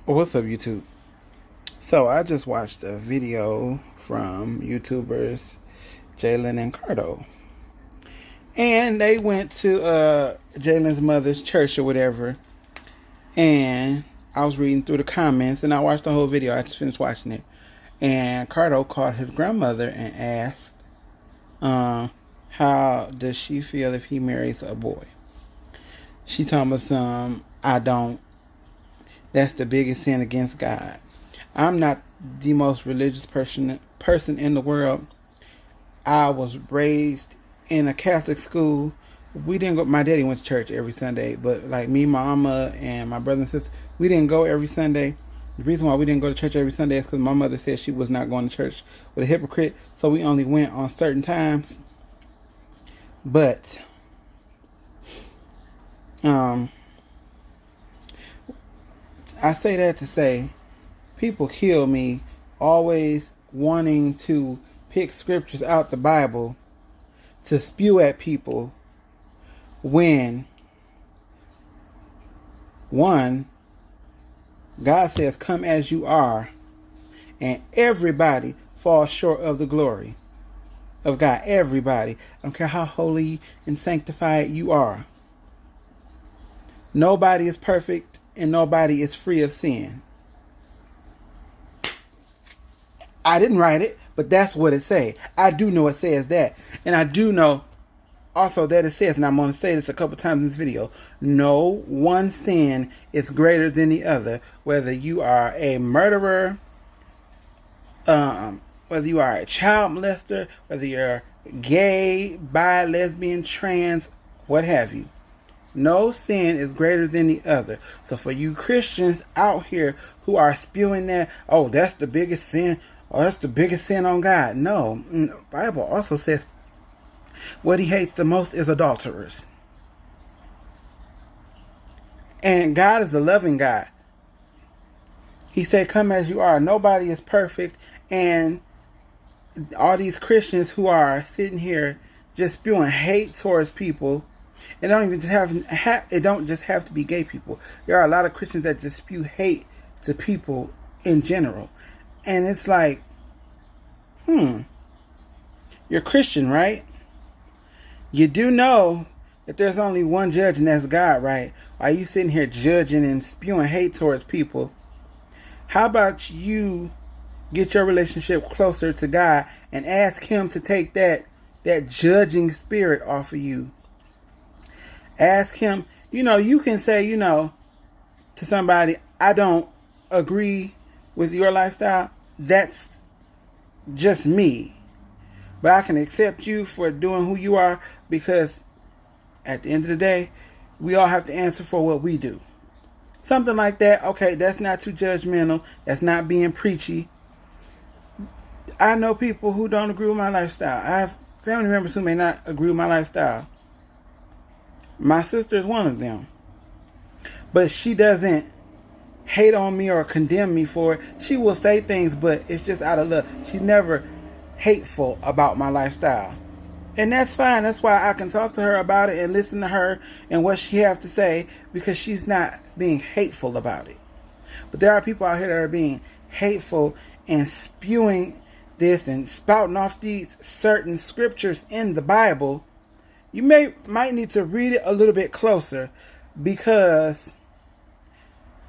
What's up, YouTube? So I just watched a video from YouTubers Jalen and Cardo, and they went to Jalen's mother's church or whatever. And I was reading through the comments, and I watched the whole video. I just finished watching it, and Cardo called his grandmother and asked, "How does she feel if he marries a boy?" She told me I don't. That's the biggest sin against God. I'm not the most religious person in the world. I was raised in a Catholic school. We didn't go. My daddy went to church every Sunday, but like me, my mama, and my brother and sister, we didn't go every Sunday. The reason why we didn't go to church every Sunday is because my mother said she was not going to church with a hypocrite, so we only went on certain times. But I say that to say, people kill me always wanting to pick scriptures out the Bible to spew at people when, one, God says, "Come as you are," and everybody falls short of the glory of God. Everybody. I don't care how holy and sanctified you are. Nobody is perfect and nobody is free of sin. I didn't write it, but that's what it says. I do know it says that. And I do know also that it says, and I'm going to say this a couple times in this video, no one sin is greater than the other. Whether you are a murderer, whether you are a child molester, whether you're gay, bi, lesbian, trans, what have you. No sin is greater than the other. So for you Christians out here who are spewing that, oh, that's the biggest sin, or that's the biggest sin on God. No. The Bible also says what he hates the most is adulterers. And God is a loving God. He said, "Come as you are." Nobody is perfect. And all these Christians who are sitting here just spewing hate towards people, it don't even it don't just have to be gay people. There are a lot of Christians that just spew hate to people in general. And it's like, you're Christian, right? You do know that there's only one judge, and that's God, right? Why are you sitting here judging and spewing hate towards people? How about you get your relationship closer to God and ask him to take that judging spirit off of you? Ask him, you can say, to somebody, "I don't agree with your lifestyle. That's just me. But I can accept you for doing who you are, because at the end of the day, we all have to answer for what we do." Something like that. Okay, that's not too judgmental. That's not being preachy. I know people who don't agree with my lifestyle. I have family members who may not agree with my lifestyle. My sister is one of them. But she doesn't hate on me or condemn me for it. She will say things, but it's just out of love. She's never hateful about my lifestyle. And that's fine. That's why I can talk to her about it and listen to her and what she has to say, because she's not being hateful about it. But there are people out here that are being hateful and spewing this and spouting off these certain scriptures in the Bible. You might need to read it a little bit closer, because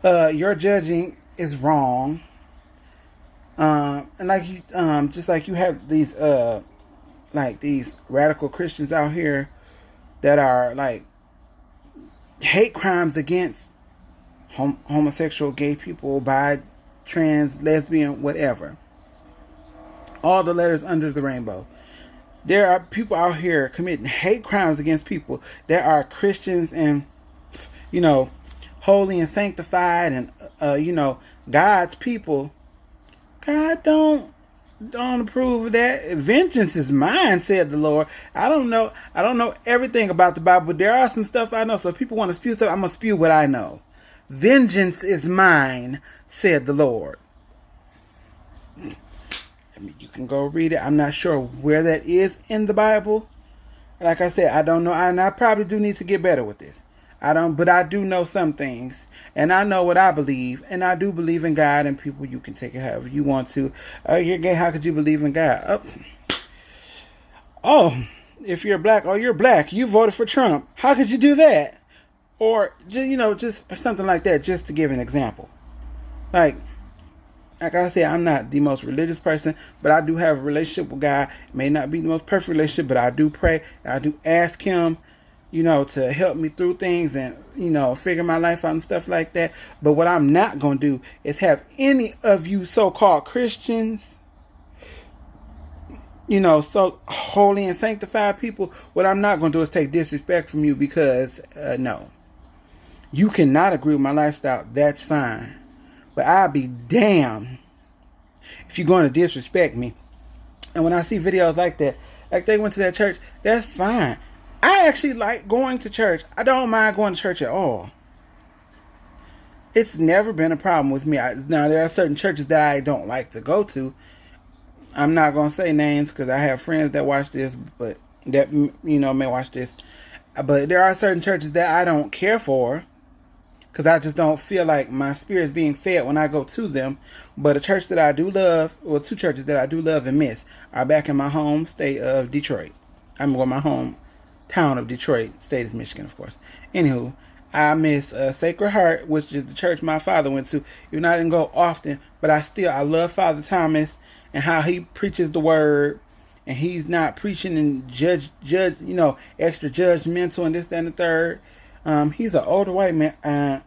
your judging is wrong. And like you, just like you have these these radical Christians out here that are like hate crimes against homosexual, gay people, bi, trans, lesbian, whatever. All the letters under the rainbow. There are people out here committing hate crimes against people that are Christians and, holy and sanctified and, God's people. God don't approve of that. "Vengeance is mine," said the Lord. I don't know everything about the Bible, but there are some stuff I know. So if people want to spew stuff, I'm going to spew what I know. "Vengeance is mine," said the Lord. You can go read it. I'm not sure where that is in the Bible. Like I said, I don't know. And I probably do need to get better with this. But I do know some things. And I know what I believe, and I do believe in God, and people, you can take it however you want to. Oh, you're gay, how could you believe in God? Oh, if you're black, oh, you're black, you voted for Trump. How could you do that? Or, just something like that, just to give an example. Like I said, I'm not the most religious person, but I do have a relationship with God. It may not be the most perfect relationship, but I do pray. I do ask Him, to help me through things and, figure my life out and stuff like that. But what I'm not going to do is have any of you so-called Christians, so holy and sanctified people. What I'm not going to do is take disrespect from you because, no. You cannot agree with my lifestyle. That's fine. But I'll be damned if you're going to disrespect me. And when I see videos like that, like they went to that church, that's fine. I actually like going to church. I don't mind going to church at all. It's never been a problem with me. Now, there are certain churches that I don't like to go to. I'm not going to say names because I have friends that watch this, but that, may watch this. But there are certain churches that I don't care for, because I just don't feel like my spirit is being fed when I go to them. But a church that I do love, or two churches that I do love and miss, are back in my home state of Detroit. My hometown of Detroit, state is Michigan, of course. Anywho, I miss Sacred Heart, which is the church my father went to. Even though I didn't go often, but I love Father Thomas and how he preaches the word. And he's not preaching and extra judgmental and this, that, and the third. He's an older white man.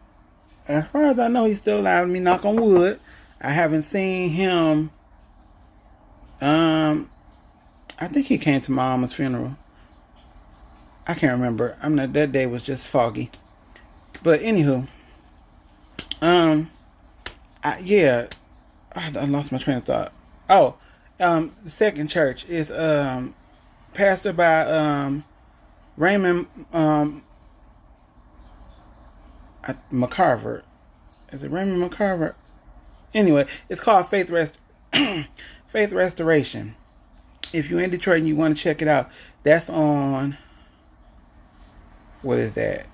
As far as I know, he's still alive. Let me knock on wood. I haven't seen him. I think he came to my mama's funeral. I can't remember. That day was just foggy. But anywho, I lost my train of thought. Oh, the second church is pastored by Raymond McCarver. Is it Raymond McCarver? Anyway, it's called Faith Restoration. If you're in Detroit and you want to check it out, that's on, what is that?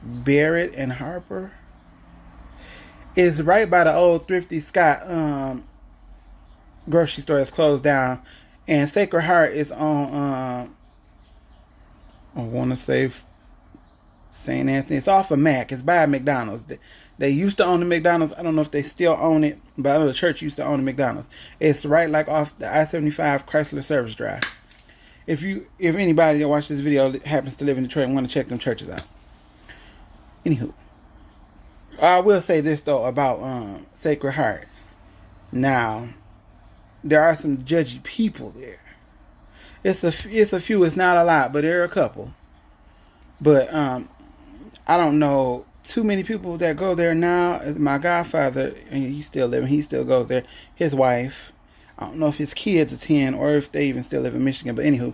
Barrett and Harper. It's right by the old Thrifty Scott grocery store. It's closed down. And Sacred Heart is on I want to say St. Anthony. It's off of Mac. It's by McDonald's. They used to own the McDonald's. I don't know if they still own it, but I know the church used to own the McDonald's. It's right like off the I-75 Chrysler Service Drive. If anybody that watches this video happens to live in Detroit and want to check them churches out. Anywho, I will say this though about Sacred Heart. Now, there are some judgy people there. It's a few. It's not a lot, but there are a couple. But I don't know too many people that go there now. My godfather, and he's still living. He still goes there. His wife. I don't know if his kids attend or if they even still live in Michigan. But anywho,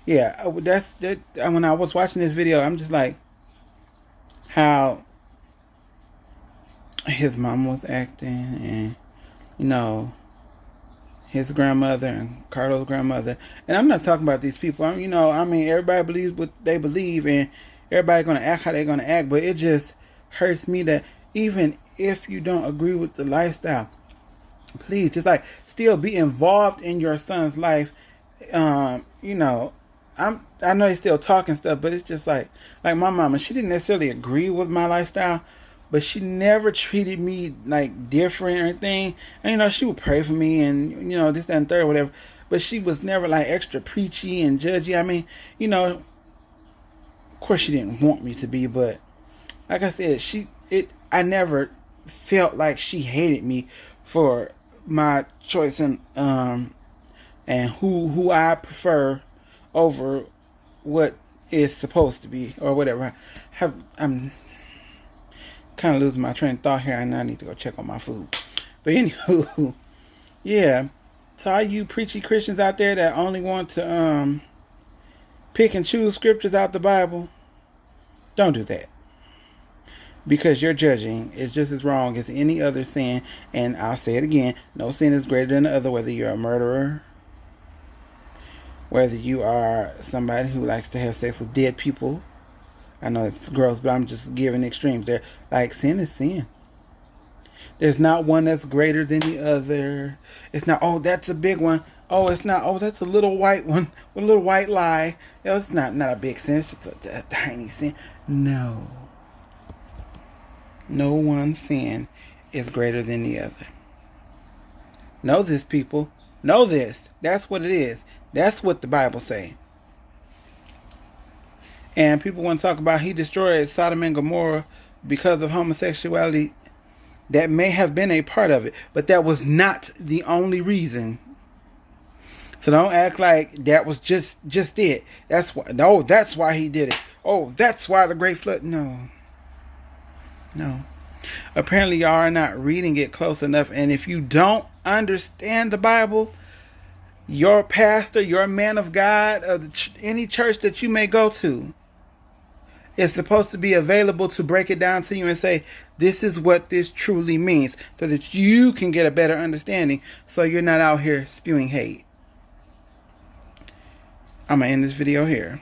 yeah, that's that. When I was watching this video, I'm just like, how his mom was acting, and his grandmother and Carlos' grandmother. And I'm not talking about these people. Everybody believes what they believe, and everybody gonna act how they're gonna act. But it just hurts me that even if you don't agree with the lifestyle, please just like still be involved in your son's life. I know they still talking stuff, but it's just like my mama, she didn't necessarily agree with my lifestyle, but she never treated me like different or anything. And she would pray for me and this, that, and third, whatever. But she was never like extra preachy and judgy. Of course she didn't want me to be, but like I said, I never felt like she hated me for my choice and who I prefer over what is supposed to be or whatever. I'm kind of losing my train of thought here, and I need to go check on my food. But anywho, yeah. So all you preachy Christians out there that only want to pick and choose scriptures out the Bible, don't do that. Because your judging is just as wrong as any other sin. And I'll say it again, no sin is greater than the other, whether you're a murderer, whether you are somebody who likes to have sex with dead people, I know it's gross, but I'm just giving extremes there. Like, sin is sin. There's not one that's greater than the other. It's not, oh, that's a big one. Oh, it's not, oh, that's a little white one with a little white lie. You know, it's not a big sin. It's just a tiny sin. No. No one sin is greater than the other. Know this, people. Know this. That's what it is. That's what the Bible say. And people want to talk about he destroyed Sodom and Gomorrah because of homosexuality. That may have been a part of it, but that was not the only reason. So don't act like that was just it. That's why. No, that's why he did it. Oh, that's why the Great Flood. No. Apparently, y'all are not reading it close enough. And if you don't understand the Bible, your pastor, your man of God, of any church that you may go to, is supposed to be available to break it down to you and say, this is what this truly means, so that you can get a better understanding, so you're not out here spewing hate. I'm going to end this video here.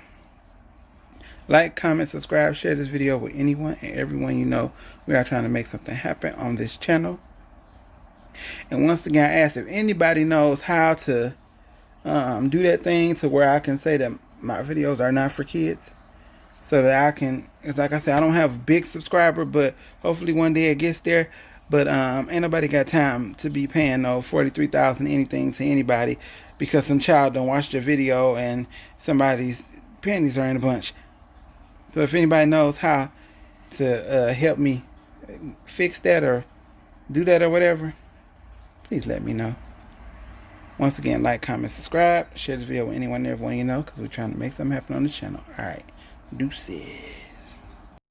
Like, comment, subscribe, share this video with anyone and everyone you know. We are trying to make something happen on this channel. And once again, I ask if anybody knows how to do that thing to where I can say that my videos are not for kids. So that I can, like I said, I don't have a big subscriber, but hopefully one day it gets there. But ain't nobody got time to be paying no $43,000 anything to anybody because some child don't watch the video and somebody's panties are in a bunch. So if anybody knows how to help me fix that or do that or whatever, please let me know. Once again, like, comment, subscribe, share this video with anyone and everyone you know, because we're trying to make something happen on the channel. All right. Deuces.